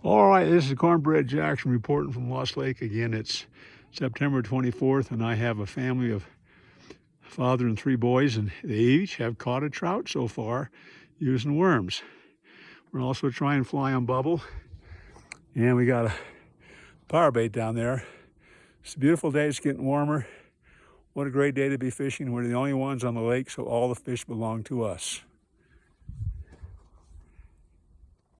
All right, this is Cornbread Jackson reporting from Lost Lake again. It's September 24th, and I have a family of father and 3 boys, and they each have caught a trout so far using worms. We're also trying fly on bubble, and we got a power bait down there. It's a beautiful day. It's getting warmer. What a great day to be fishing. We're the only ones on the lake, so all the fish belong to us.